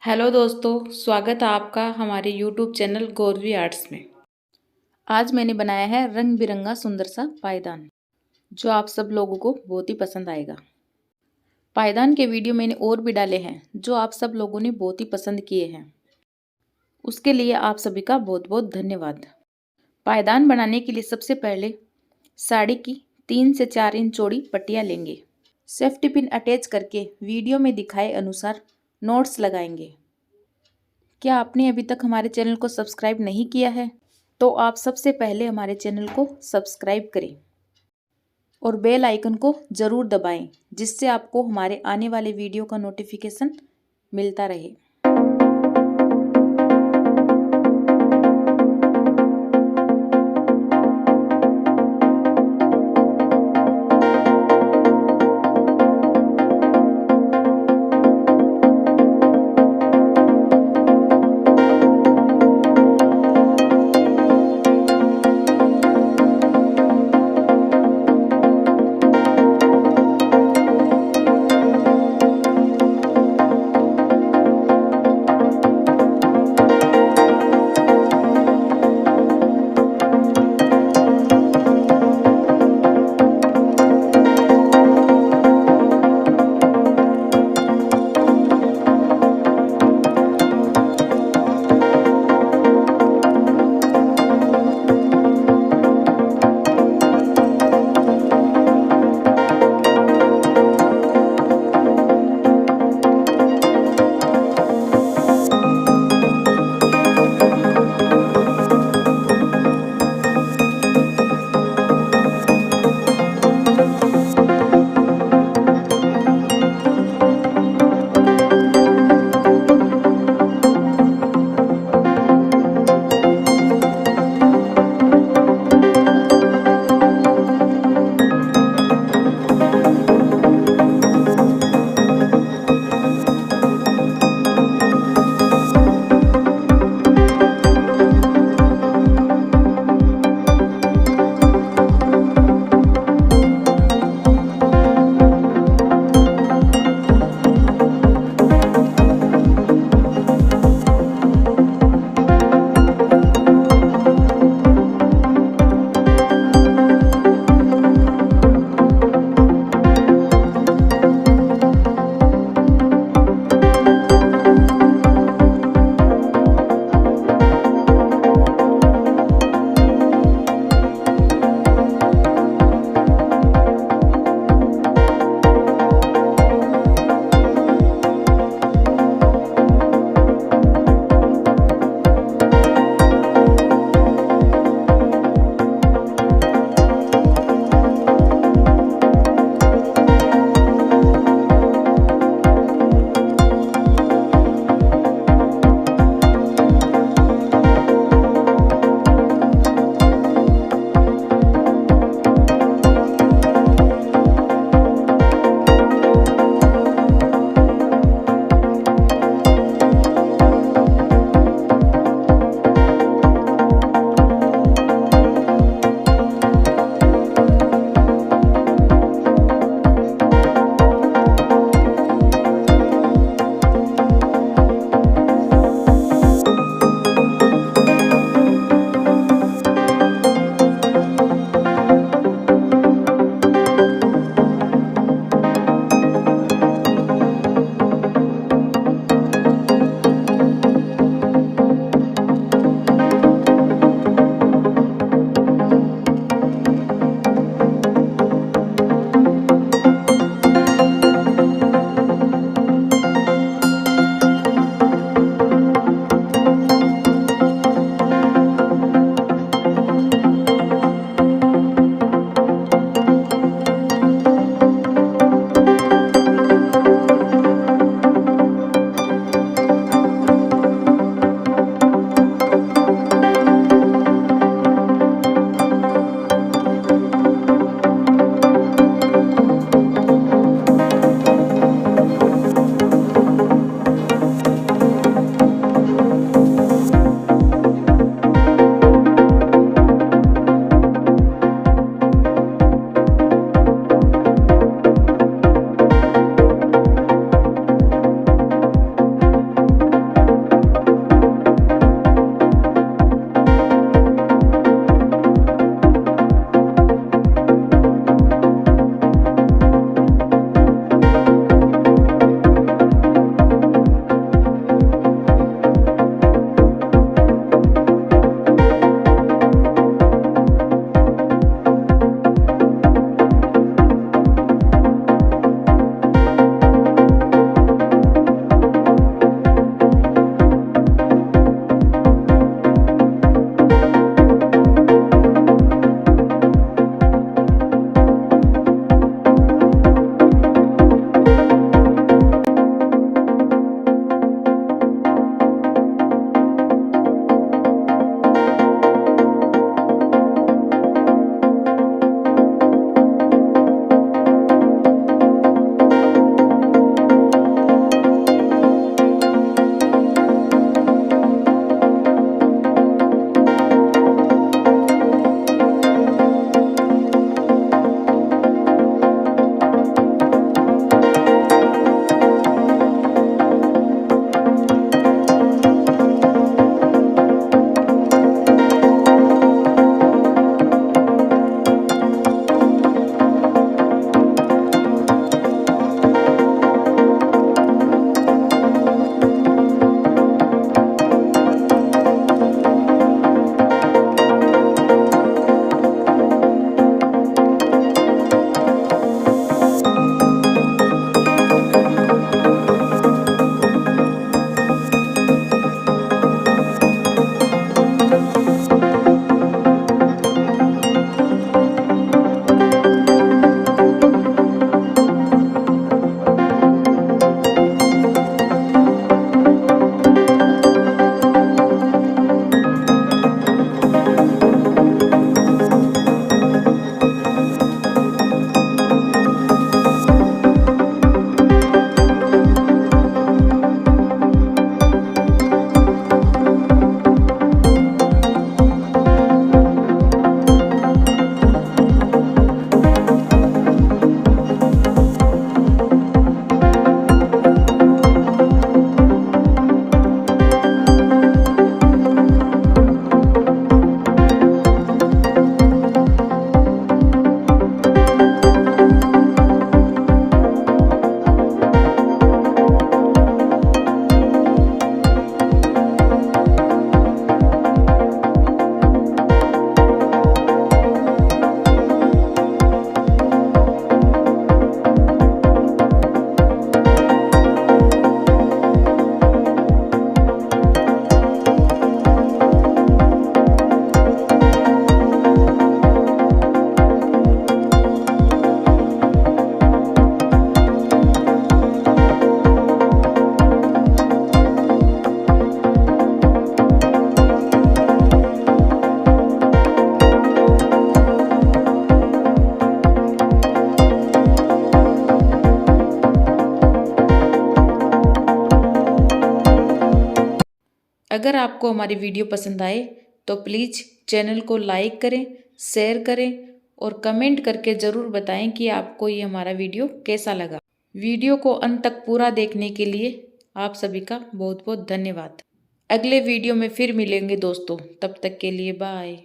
हेलो दोस्तों, स्वागत है आपका हमारे यूट्यूब चैनल गौरवी आर्ट्स में। आज मैंने बनाया है रंग बिरंगा सुंदर सा पायदान, जो आप सब लोगों को बहुत ही पसंद आएगा। पायदान के वीडियो मैंने और भी डाले हैं जो आप सब लोगों ने बहुत ही पसंद किए हैं। उसके लिए आप सभी का बहुत बहुत धन्यवाद। पायदान बनाने के लिए सबसे पहले साड़ी की 3 से 4 इंच चौड़ी पट्टियाँ लेंगे। सेफ्टी पिन अटैच करके वीडियो में दिखाए अनुसार नोट्स लगाएंगे। क्या आपने अभी तक हमारे चैनल को सब्सक्राइब नहीं किया है तो आप सबसे पहले हमारे चैनल को सब्सक्राइब करें और बेल आइकन को ज़रूर दबाएं, जिससे आपको हमारे आने वाले वीडियो का नोटिफिकेशन मिलता रहे। अगर आपको हमारी वीडियो पसंद आए तो प्लीज़ चैनल को लाइक करें, शेयर करें और कमेंट करके ज़रूर बताएं कि आपको ये हमारा वीडियो कैसा लगा। वीडियो को अंत तक पूरा देखने के लिए आप सभी का बहुत बहुत धन्यवाद। अगले वीडियो में फिर मिलेंगे दोस्तों, तब तक के लिए बाय।